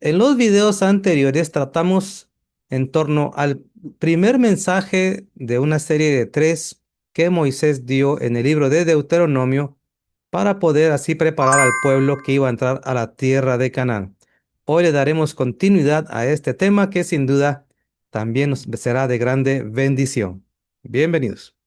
En los videos anteriores tratamos en torno al primer mensaje de una serie de tres que Moisés dio en el libro de Deuteronomio para poder así preparar al pueblo que iba a entrar a la tierra de Canaán. Hoy le daremos continuidad a este tema que sin duda también nos será de grande bendición. Bienvenidos.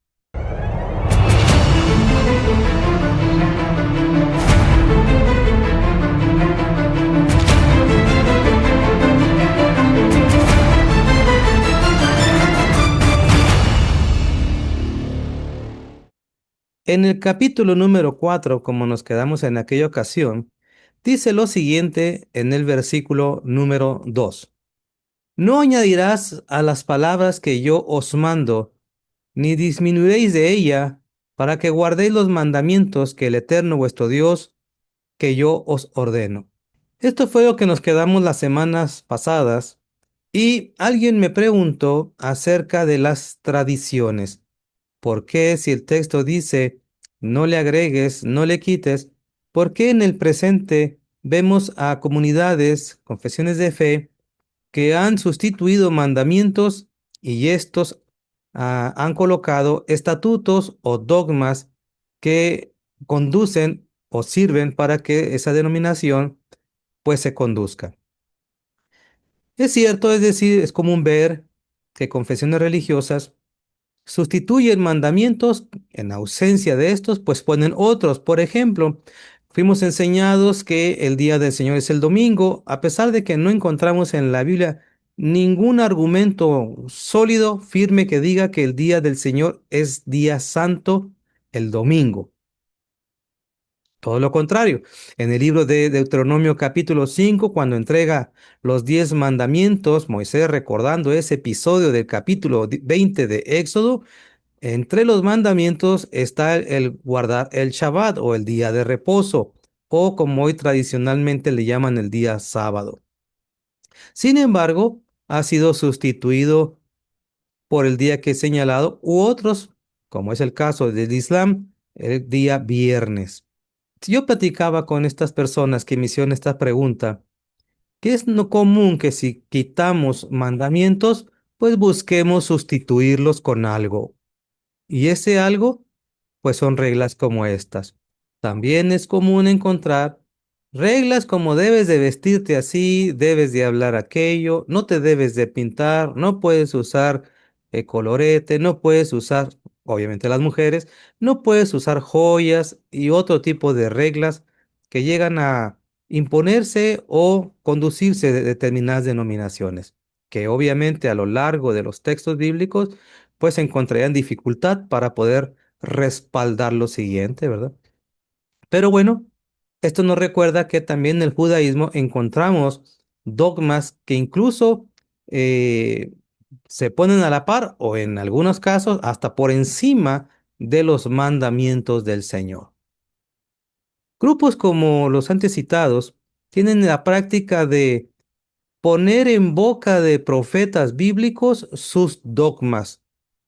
En el capítulo número 4, como nos quedamos en aquella ocasión, dice lo siguiente en el versículo número 2. No añadirás a las palabras que yo os mando, ni disminuiréis de ella, para que guardéis los mandamientos que el Eterno vuestro Dios, que yo os ordeno. Esto fue lo que nos quedamos las semanas pasadas, y alguien me preguntó acerca de las tradiciones. ¿Por qué si el texto dice no le agregues, no le quites? ¿Por qué en el presente vemos a comunidades, confesiones de fe, que han sustituido mandamientos y estos han colocado estatutos o dogmas que conducen o sirven para que esa denominación pues se conduzca? Es cierto, es decir, es común ver que confesiones religiosas sustituyen mandamientos, en ausencia de estos, pues ponen otros. Por ejemplo, fuimos enseñados que el día del Señor es el domingo, a pesar de que no encontramos en la Biblia ningún argumento sólido, firme, que diga que el día del Señor es día santo el domingo. Todo lo contrario, en el libro de Deuteronomio capítulo 5, cuando entrega los 10 mandamientos, Moisés recordando ese episodio del capítulo 20 de Éxodo, entre los mandamientos está el guardar el Shabbat o el día de reposo, o como hoy tradicionalmente le llaman el día sábado. Sin embargo, ha sido sustituido por el día que he señalado u otros, como es el caso del Islam, el día viernes. Yo platicaba con estas personas que me hicieron esta pregunta. ¿Qué es lo común que si quitamos mandamientos, pues busquemos sustituirlos con algo? Y ese algo pues son reglas como estas. También es común encontrar reglas como debes de vestirte así, debes de hablar aquello, no te debes de pintar, no puedes usar colorete, no puedes usar, obviamente las mujeres, no puedes usar joyas y otro tipo de reglas que llegan a imponerse o conducirse de determinadas denominaciones, que obviamente a lo largo de los textos bíblicos pues encontrarían dificultad para poder respaldar lo siguiente, ¿verdad? Pero bueno, esto nos recuerda que también en el judaísmo encontramos dogmas que incluso eh, se ponen a la par o en algunos casos hasta por encima de los mandamientos del Señor. Grupos como los antes citados tienen la práctica de poner en boca de profetas bíblicos sus dogmas,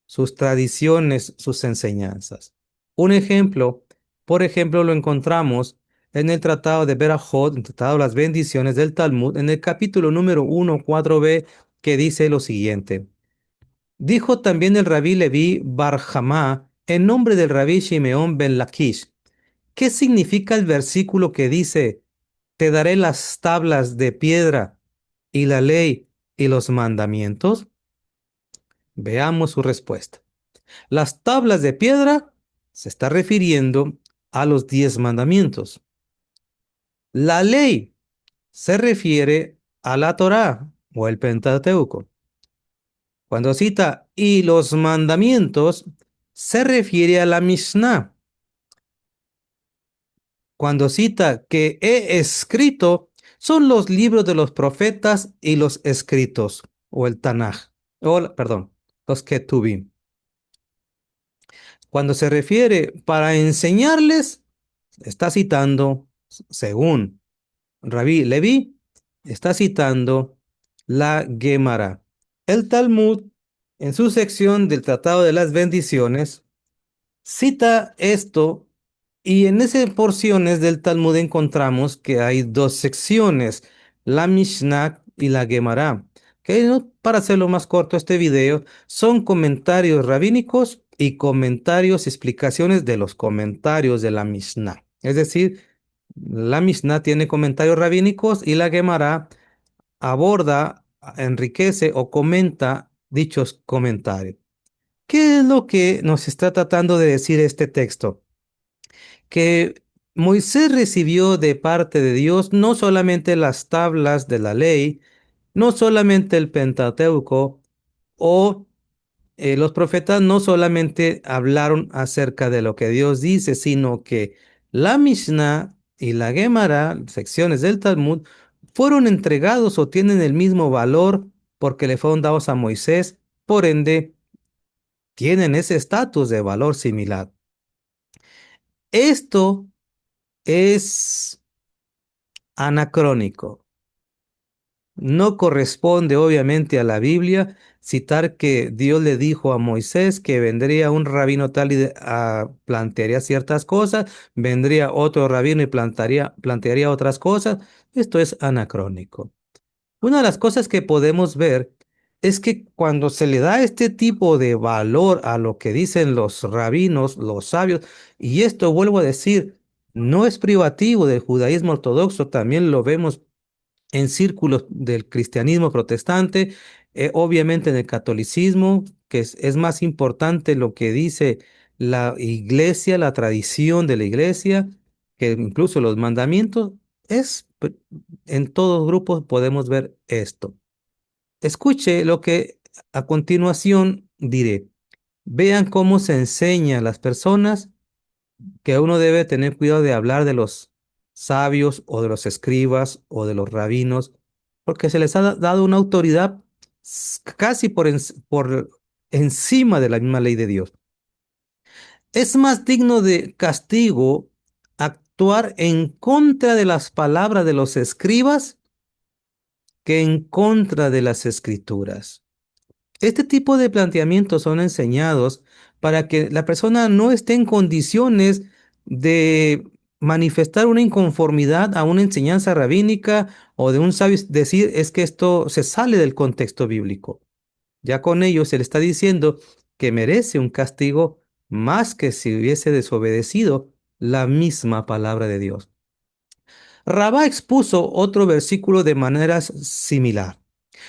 sus tradiciones, sus enseñanzas. Un ejemplo, por ejemplo, lo encontramos en el Tratado de Berajot, el Tratado de las Bendiciones del Talmud, en el capítulo número 1, 4b, que dice lo siguiente. Dijo también el rabí Leví Bar Jamá, en nombre del rabí Shimeón ben Laquish. ¿Qué significa el versículo que dice, te daré las tablas de piedra y la ley y los mandamientos? Veamos su respuesta. Las tablas de piedra se está refiriendo a los 10 mandamientos. La ley se refiere a la Torá o el Pentateuco. Cuando cita y los mandamientos, se refiere a la Mishnah. Cuando cita que he escrito, son los libros de los profetas y los escritos, o el Tanaj, perdón, los Ketuvim. Cuando se refiere para enseñarles, está citando, según Rabí Leví, está citando la Gemara. El Talmud, en su sección del Tratado de las Bendiciones, cita esto y en esas porciones del Talmud encontramos que hay dos secciones. la Mishnah y la Gemara. Que para hacerlo más corto este video, son comentarios rabínicos y comentarios, explicaciones de los comentarios de la Mishnah. Es decir, la Mishnah tiene comentarios rabínicos y la Gemara aborda, enriquece o comenta dichos comentarios. ¿Qué es lo que nos está tratando de decir este texto? Que Moisés recibió de parte de Dios no solamente las tablas de la ley, no solamente el Pentateuco, o los profetas no solamente hablaron acerca de lo que Dios dice, sino que la Mishnah y la Gemara, secciones del Talmud, fueron entregados o tienen el mismo valor porque le fueron dados a Moisés, por ende, tienen ese estatus de valor similar. Esto es anacrónico. No corresponde obviamente a la Biblia citar que Dios le dijo a Moisés que vendría un rabino tal y plantearía ciertas cosas, vendría otro rabino y plantearía otras cosas. Esto es anacrónico. Una de las cosas que podemos ver es que cuando se le da este tipo de valor a lo que dicen los rabinos, los sabios, y esto vuelvo a decir, no es privativo del judaísmo ortodoxo, también lo vemos en círculos del cristianismo protestante, obviamente en el catolicismo, que es más importante lo que dice la iglesia, la tradición de la iglesia, que incluso los mandamientos, en todos grupos podemos ver esto. Escuche lo que a continuación diré. Vean cómo se enseña a las personas que uno debe tener cuidado de hablar de los sabios o de los escribas o de los rabinos, porque se les ha dado una autoridad casi por encima de la misma ley de Dios. Es más digno de castigo actuar en contra de las palabras de los escribas que en contra de las escrituras. Este tipo de planteamientos son enseñados para que la persona no esté en condiciones de manifestar una inconformidad a una enseñanza rabínica o de un sabio decir es que esto se sale del contexto bíblico. Ya con ello se le está diciendo que merece un castigo más que si hubiese desobedecido la misma palabra de Dios. Rabá expuso otro versículo de manera similar.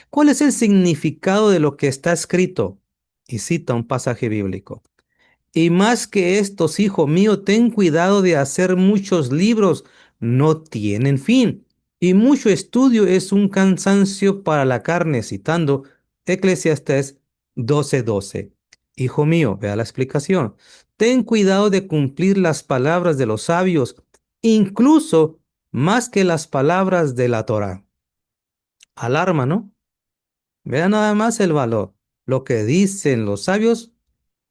¿Cuál es el significado de lo que está escrito? Y cita un pasaje bíblico. Y más que estos, hijo mío, ten cuidado de hacer muchos libros, no tienen fin. Y mucho estudio es un cansancio para la carne, citando Eclesiastés 12:12. Hijo mío, vea la explicación. Ten cuidado de cumplir las palabras de los sabios, incluso más que las palabras de la Torá. Alarma, ¿no? Vea nada más el valor. Lo que dicen los sabios,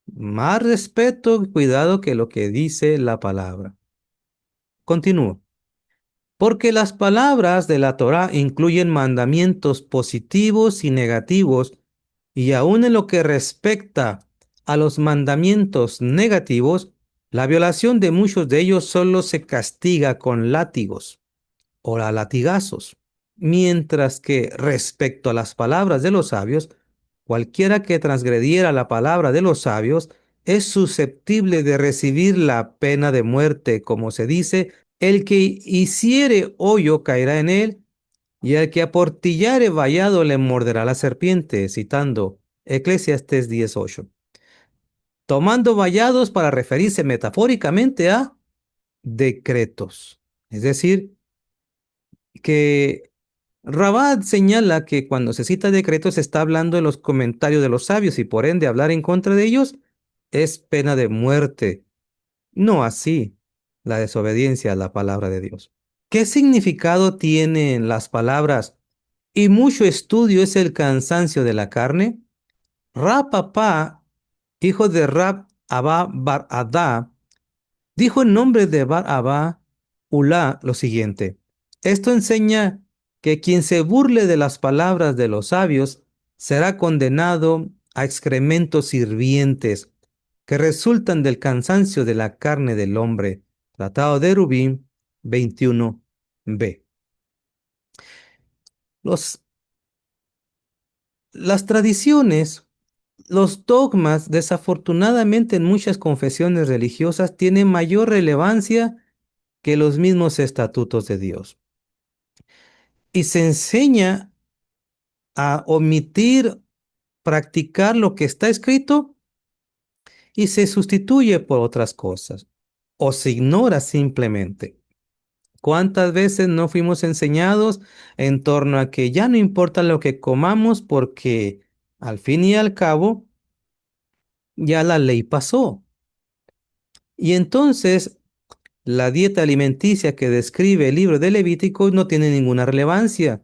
más respeto y cuidado que lo que dice la palabra. Continúo. Porque las palabras de la Torá incluyen mandamientos positivos y negativos, y aun en lo que respecta a los mandamientos negativos, la violación de muchos de ellos solo se castiga con látigos o a latigazos, mientras que respecto a las palabras de los sabios, cualquiera que transgrediera la palabra de los sabios es susceptible de recibir la pena de muerte, como se dice, el que hiciere hoyo caerá en él, y el que aportillare vallado le morderá la serpiente, citando Eclesiastés 18. Tomando vallados para referirse metafóricamente a decretos, es decir, que Rabat señala que cuando se cita decretos se está hablando de los comentarios de los sabios y por ende hablar en contra de ellos es pena de muerte. No así la desobediencia a la palabra de Dios. ¿Qué significado tienen las palabras? Y mucho estudio es el cansancio de la carne. Ra papá, hijo de Rab Abba Bar Adá, dijo en nombre de Bar Abba Ulá lo siguiente. Esto enseña que quien se burle de las palabras de los sabios será condenado a excrementos hirvientes que resultan del cansancio de la carne del hombre. Tratado de Rubín 21b. Los, las tradiciones, los dogmas, desafortunadamente en muchas confesiones religiosas, tienen mayor relevancia que los mismos estatutos de Dios. Y se enseña a omitir, practicar lo que está escrito y se sustituye por otras cosas o se ignora simplemente. ¿Cuántas veces no fuimos enseñados en torno a que ya no importa lo que comamos porque al fin y al cabo ya la ley pasó? Y entonces la dieta alimenticia que describe el libro de Levítico no tiene ninguna relevancia.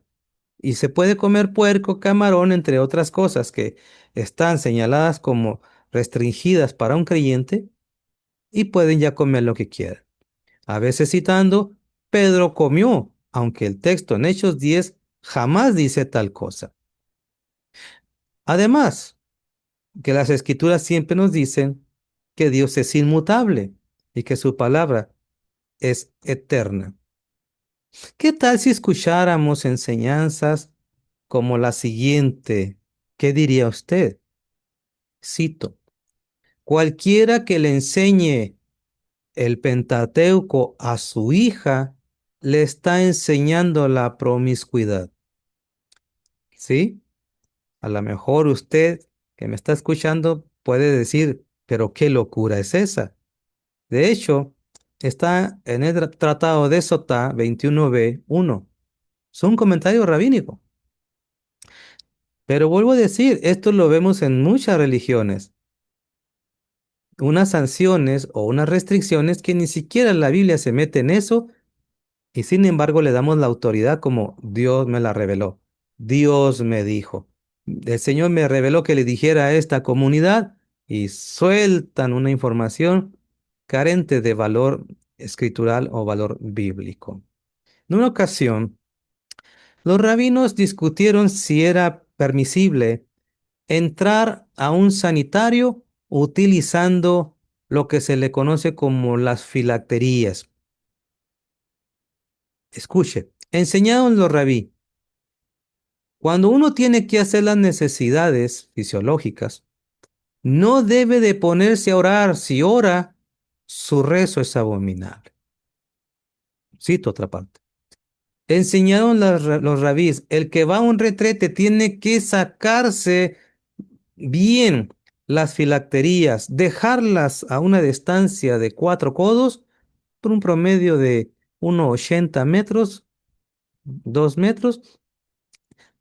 Y se puede comer puerco, camarón, entre otras cosas que están señaladas como restringidas para un creyente y pueden ya comer lo que quieran. A veces citando, Pedro comió, aunque el texto en Hechos 10 jamás dice tal cosa. Además, que las escrituras siempre nos dicen que Dios es inmutable y que su palabra es eterna. ¿Qué tal si escucháramos enseñanzas como la siguiente? ¿Qué diría usted? Cito, cualquiera que le enseñe el Pentateuco a su hija, le está enseñando la promiscuidad. ¿Sí? A lo mejor usted que me está escuchando puede decir, pero qué locura es esa. De hecho, está en el Tratado de Sotá 21b1. Es un comentario rabínico. Pero vuelvo a decir, esto lo vemos en muchas religiones. Unas sanciones o unas restricciones que ni siquiera la Biblia se mete en eso y sin embargo le damos la autoridad como Dios me la reveló. Dios me dijo. El Señor me reveló que le dijera a esta comunidad y sueltan una información carente de valor escritural o valor bíblico. En una ocasión, los rabinos discutieron si era permisible entrar a un sanitario utilizando lo que se le conoce como las filacterías. Escuche, enseñaron los rabí, cuando uno tiene que hacer las necesidades fisiológicas, no debe de ponerse a orar. Si ora, su rezo es abominable. Cito otra parte. Enseñaron los rabís, el que va a un retrete tiene que sacarse bien las filacterías, dejarlas a una distancia de 4 codos por un promedio de unos 80 metros, 2 metros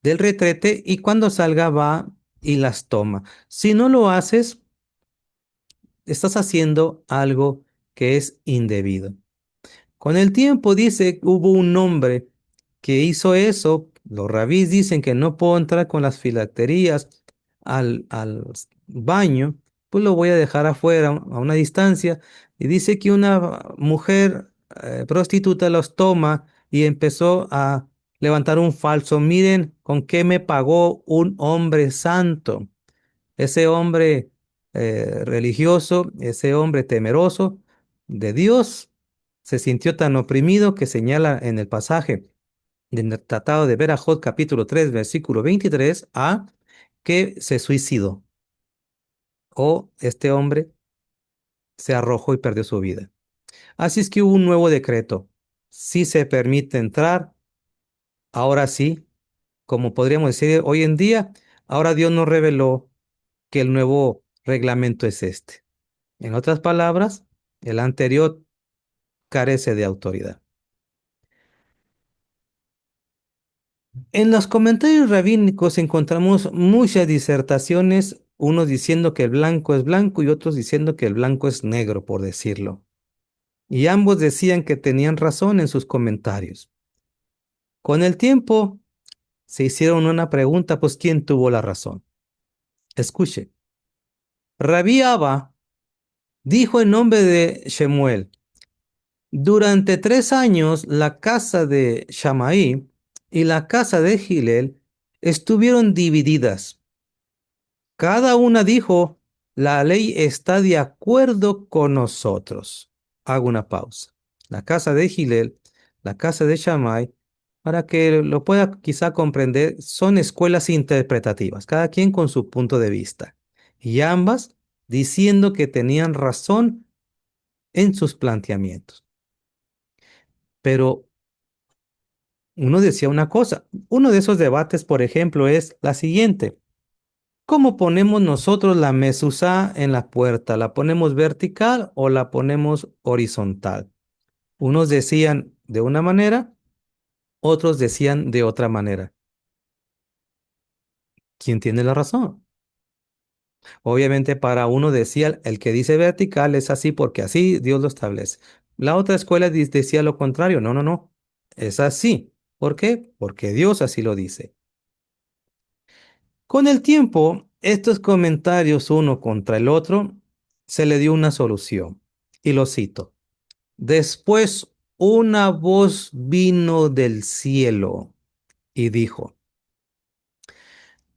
del retrete y cuando salga va y las toma. Si no lo haces, estás haciendo algo que es indebido. Con el tiempo dice, hubo un hombre que hizo eso. Los rabís dicen que no puedo entrar con las filacterías al baño, pues lo voy a dejar afuera a una distancia. Y dice que una mujer prostituta los toma y empezó a levantar un falso. Miren con qué me pagó un hombre santo. Ese hombre religioso, ese hombre temeroso de Dios, se sintió tan oprimido que señala en el pasaje del Tratado de Berajot, capítulo 3 versículo 23 a que se suicidó o este hombre se arrojó y perdió su vida. Así es que hubo un nuevo decreto. Si se permite entrar, ahora sí, como podríamos decir hoy en día, ahora Dios nos reveló que el nuevo reglamento es este. En otras palabras, el anterior carece de autoridad. En los comentarios rabínicos encontramos muchas disertaciones, unos diciendo que el blanco es blanco y otros diciendo que el blanco es negro, por decirlo. Y ambos decían que tenían razón en sus comentarios. Con el tiempo se hicieron una pregunta, pues ¿quién tuvo la razón? Escuche. Rabí Abba dijo en nombre de Shemuel, durante 3 años la casa de Shammai y la casa de Gilel estuvieron divididas. Cada una dijo, la ley está de acuerdo con nosotros. Hago una pausa. La casa de Gilel, la casa de Shammai Para que lo pueda quizá comprender, son escuelas interpretativas, cada quien con su punto de vista, y ambas diciendo que tenían razón en sus planteamientos. Pero uno decía una cosa, uno de esos debates, por ejemplo, es la siguiente. ¿Cómo ponemos nosotros la mezuzá en la puerta? ¿La ponemos vertical o la ponemos horizontal? Unos decían de una manera, otros decían de otra manera. ¿Quién tiene la razón? Obviamente para uno decía, el que dice vertical es así porque así Dios lo establece. La otra escuela decía lo contrario. No, no, no. Es así. ¿Por qué? Porque Dios así lo dice. Con el tiempo, estos comentarios uno contra el otro, se le dio una solución. Y lo cito. Después una voz vino del cielo y dijo,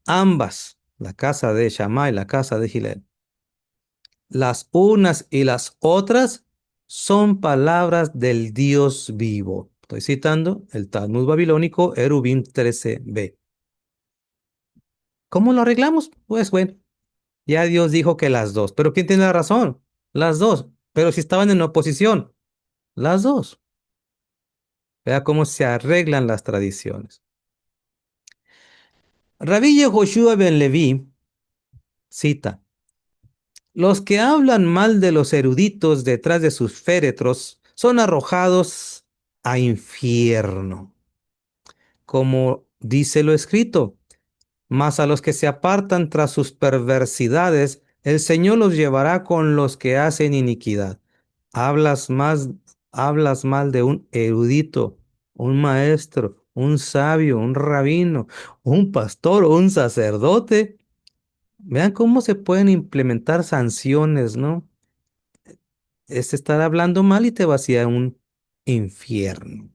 ambas, la casa de Shammah y la casa de Gilel, las unas y las otras son palabras del Dios vivo. Estoy citando el Talmud babilónico Erubim 13b. ¿Cómo lo arreglamos? Pues bueno, ya Dios dijo que las dos. Pero ¿quién tiene la razón? Las dos. Pero si estaban en oposición, las dos. Vea cómo se arreglan las tradiciones. Rabí Yehoshua ben Leví cita, los que hablan mal de los eruditos detrás de sus féretros son arrojados a infierno, como dice lo escrito. Mas a los que se apartan tras sus perversidades, el Señor los llevará con los que hacen iniquidad. Hablas más, hablas mal de un erudito, un maestro, un sabio, un rabino, un pastor o un sacerdote. Vean cómo se pueden implementar sanciones, ¿no? Es estar hablando mal y te vacía un infierno.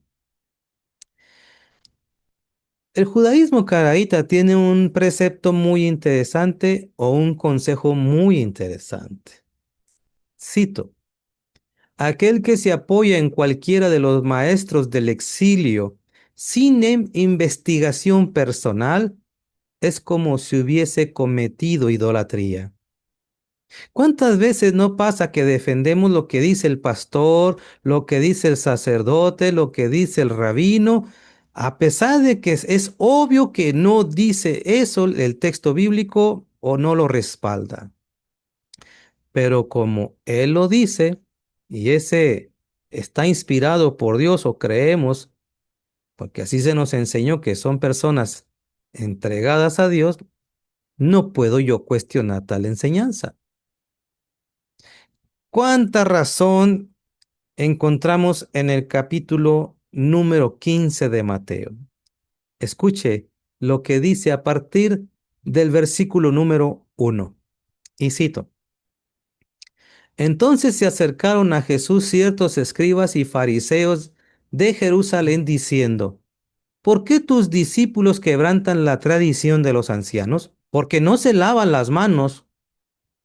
El judaísmo caraíta tiene un precepto muy interesante o un consejo muy interesante. Cito, aquel que se apoya en cualquiera de los maestros del exilio sin investigación personal es como si hubiese cometido idolatría. ¿Cuántas veces no pasa que defendemos lo que dice el pastor, lo que dice el sacerdote, lo que dice el rabino, a pesar de que es obvio que no dice eso el texto bíblico o no lo respalda? Pero como él lo dice y ese está inspirado por Dios o creemos, porque así se nos enseñó que son personas entregadas a Dios, no puedo yo cuestionar tal enseñanza. ¿Cuánta razón encontramos en el capítulo número 15 de Mateo? Escuche lo que dice a partir del versículo número 1. Y cito, entonces se acercaron a Jesús ciertos escribas y fariseos de Jerusalén diciendo, ¿por qué tus discípulos quebrantan la tradición de los ancianos? Porque no se lavan las manos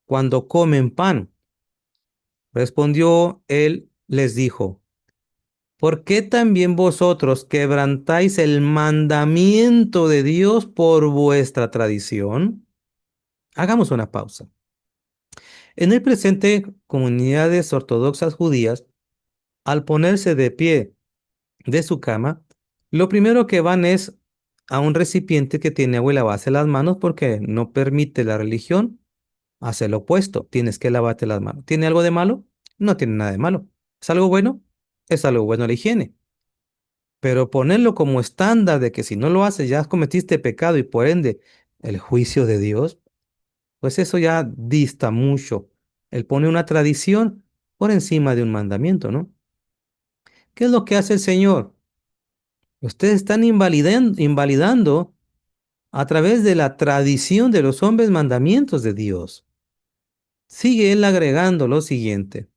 cuando comen pan. Respondió él, les dijo, ¿por qué también vosotros quebrantáis el mandamiento de Dios por vuestra tradición? Hagamos una pausa. En el presente, comunidades ortodoxas judías, al ponerse de pie de su cama, lo primero que van es a un recipiente que tiene agua y lavarse las manos porque no permite la religión hacer lo opuesto. Tienes que lavarte las manos. ¿Tiene algo de malo? No tiene nada de malo. ¿Es algo bueno? Es algo bueno la higiene. Pero ponerlo como estándar de que si no lo haces ya cometiste pecado y por ende el juicio de Dios, pues eso ya dista mucho. Él pone una tradición por encima de un mandamiento, ¿no? ¿Qué es lo que hace el Señor? Ustedes están invalidando a través de la tradición de los hombres mandamientos de Dios. Sigue él agregando lo siguiente.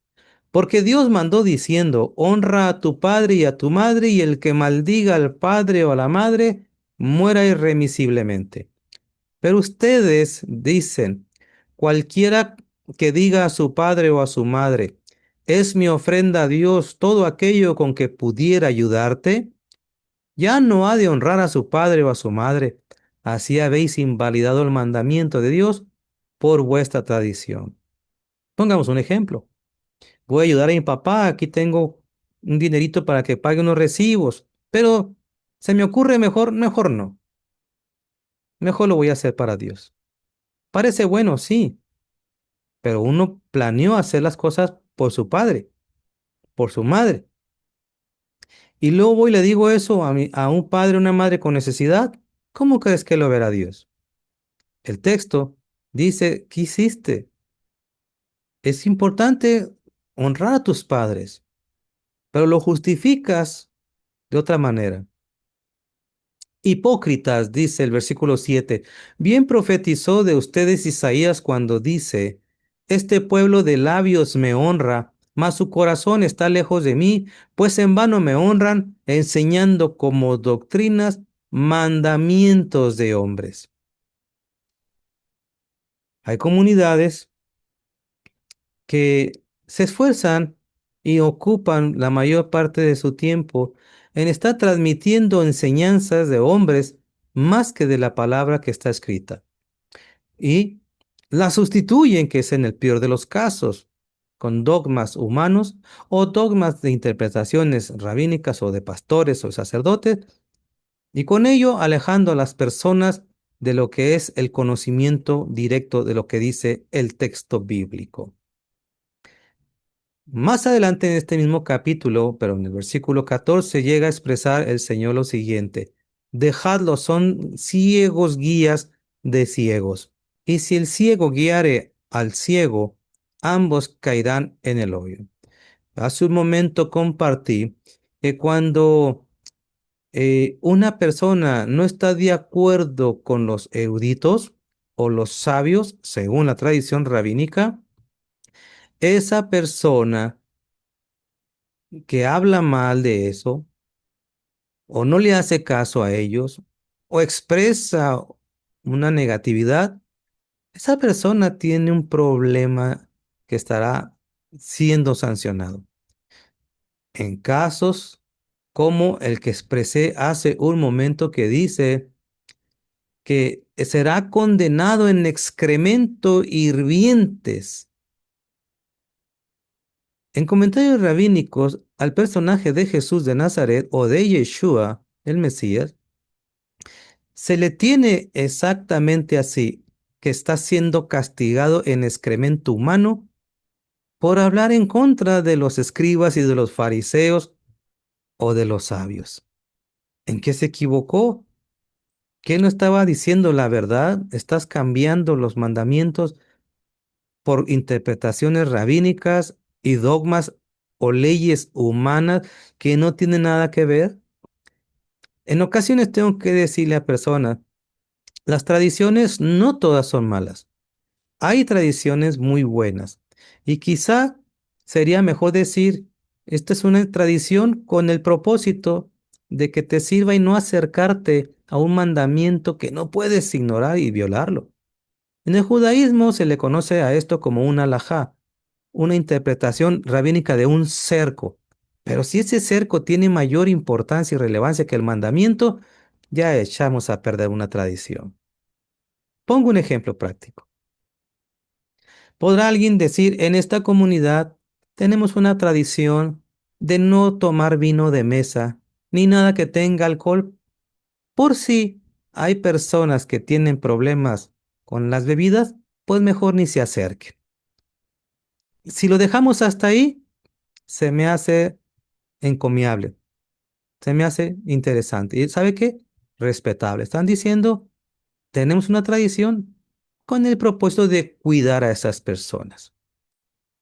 Porque Dios mandó diciendo, honra a tu padre y a tu madre, y el que maldiga al padre o a la madre, muera irremisiblemente. Pero ustedes dicen, cualquiera que diga a su padre o a su madre, es mi ofrenda a Dios todo aquello con que pudiera ayudarte, Ya no ha de honrar a su padre o a su madre. Así habéis invalidado el mandamiento de Dios por vuestra tradición. Pongamos un ejemplo. Voy a ayudar a mi papá. Aquí tengo un dinerito para que pague unos recibos. Pero se me ocurre mejor no. Mejor lo voy a hacer para Dios. Parece bueno, sí, pero uno planeó hacer las cosas por su padre, por su madre. Y luego voy y le digo eso a un padre o una madre con necesidad. ¿Cómo crees que lo verá Dios? El texto dice, ¿qué hiciste? Es importante honrar a tus padres, pero lo justificas de otra manera. Hipócritas, dice el versículo 7. Bien profetizó de ustedes Isaías cuando dice, este pueblo de labios me honra, mas su corazón está lejos de mí, pues en vano me honran, enseñando como doctrinas mandamientos de hombres. Hay comunidades que se esfuerzan y ocupan la mayor parte de su tiempo en estar transmitiendo enseñanzas de hombres más que de la palabra que está escrita. Y la sustituyen, que es en el peor de los casos, con dogmas humanos o dogmas de interpretaciones rabínicas o de pastores o sacerdotes, y con ello alejando a las personas de lo que es el conocimiento directo de lo que dice el texto bíblico. Más adelante en este mismo capítulo, pero en el versículo 14, llega a expresar el Señor lo siguiente: dejadlos, son ciegos guías de ciegos. Y si el ciego guiare al ciego, ambos caerán en el hoyo. Hace un momento compartí que cuando una persona no está de acuerdo con los eruditos o los sabios, según la tradición rabínica, esa persona que habla mal de eso, o no le hace caso a ellos, o expresa una negatividad, esa persona tiene un problema que estará siendo sancionado. En casos como el que expresé hace un momento, que dice que será condenado en excremento hirvientes. En comentarios rabínicos al personaje de Jesús de Nazaret o de Yeshua, el Mesías, se le tiene exactamente así, que está siendo castigado en excremento humano por hablar en contra de los escribas y de los fariseos o de los sabios. ¿En qué se equivocó? ¿Qué no estaba diciendo la verdad? ¿Estás cambiando los mandamientos por interpretaciones rabínicas y dogmas o leyes humanas que no tienen nada que ver? En ocasiones tengo que decirle a personas, las tradiciones no todas son malas. Hay tradiciones muy buenas y quizá sería mejor decir, esta es una tradición con el propósito de que te sirva y no acercarte a un mandamiento que no puedes ignorar y violarlo. En el judaísmo se le conoce a esto como un alajá, una interpretación rabínica de un cerco. Pero si ese cerco tiene mayor importancia y relevancia que el mandamiento, ya echamos a perder una tradición. Pongo un ejemplo práctico. ¿Podrá alguien decir, en esta comunidad tenemos una tradición de no tomar vino de mesa ni nada que tenga alcohol? Por si hay personas que tienen problemas con las bebidas, pues mejor ni se acerquen. Si lo dejamos hasta ahí, se me hace encomiable, se me hace interesante. ¿Y sabe qué? Respetable. Están diciendo, tenemos una tradición con el propósito de cuidar a esas personas.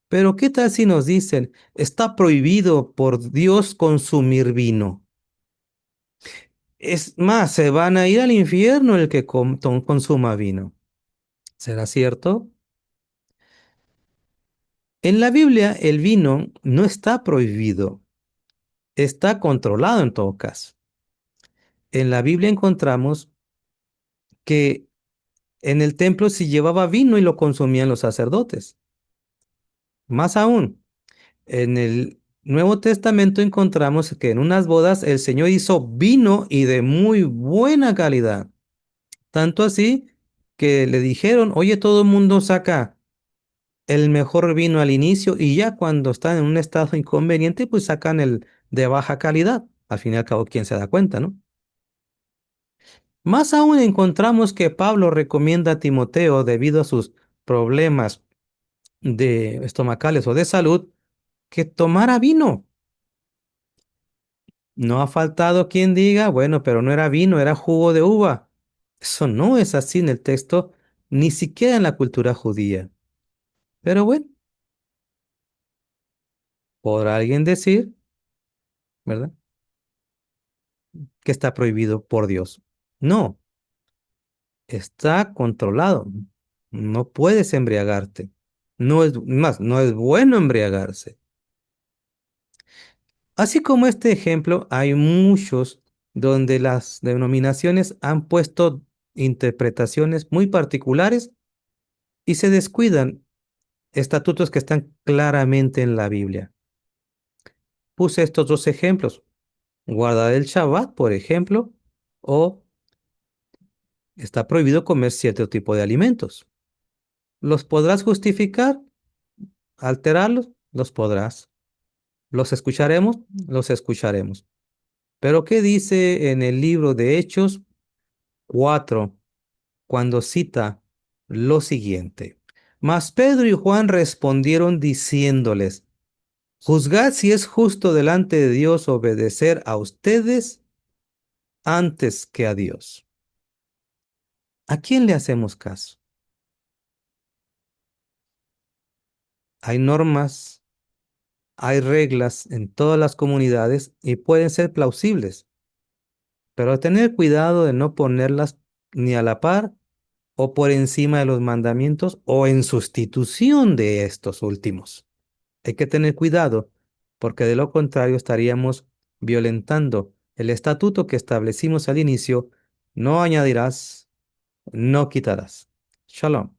Pero ¿qué tal si nos dicen, está prohibido por Dios consumir vino? Es más, se van a ir al infierno el que consuma vino. ¿Será cierto? En la Biblia el vino no está prohibido, está controlado en todo caso. En la Biblia encontramos que en el templo se llevaba vino y lo consumían los sacerdotes. Más aún, en el Nuevo Testamento encontramos que en unas bodas el Señor hizo vino y de muy buena calidad. Tanto así que le dijeron, oye, todo el mundo saca el mejor vino al inicio y ya cuando están en un estado inconveniente, pues sacan el de baja calidad. Al fin y al cabo, ¿quién se da cuenta, no? Más aún encontramos que Pablo recomienda a Timoteo, debido a sus problemas de estomacales o de salud, que tomara vino. No ha faltado quien diga, bueno, pero no era vino, era jugo de uva. Eso no es así en el texto, ni siquiera en la cultura judía. Pero bueno, podrá alguien decir, ¿verdad?, que está prohibido por Dios. No, está controlado. No puedes embriagarte. No es más, no es bueno embriagarse. Así como este ejemplo, hay muchos donde las denominaciones han puesto interpretaciones muy particulares y se descuidan estatutos que están claramente en la Biblia. Puse estos dos ejemplos: guardar el Shabbat, por ejemplo, o está prohibido comer cierto tipo de alimentos. ¿Los podrás justificar? ¿Alterarlos? Los podrás. ¿Los escucharemos? Los escucharemos. Pero ¿qué dice en el libro de Hechos 4 cuando cita lo siguiente? Mas Pedro y Juan respondieron diciéndoles: juzgad si es justo delante de Dios obedecer a ustedes antes que a Dios. ¿A quién le hacemos caso? Hay normas, hay reglas en todas las comunidades y pueden ser plausibles, pero tener cuidado de no ponerlas ni a la par o por encima de los mandamientos o en sustitución de estos últimos. Hay que tener cuidado porque de lo contrario estaríamos violentando el estatuto que establecimos al inicio: no añadirás, no quitarás. Shalom.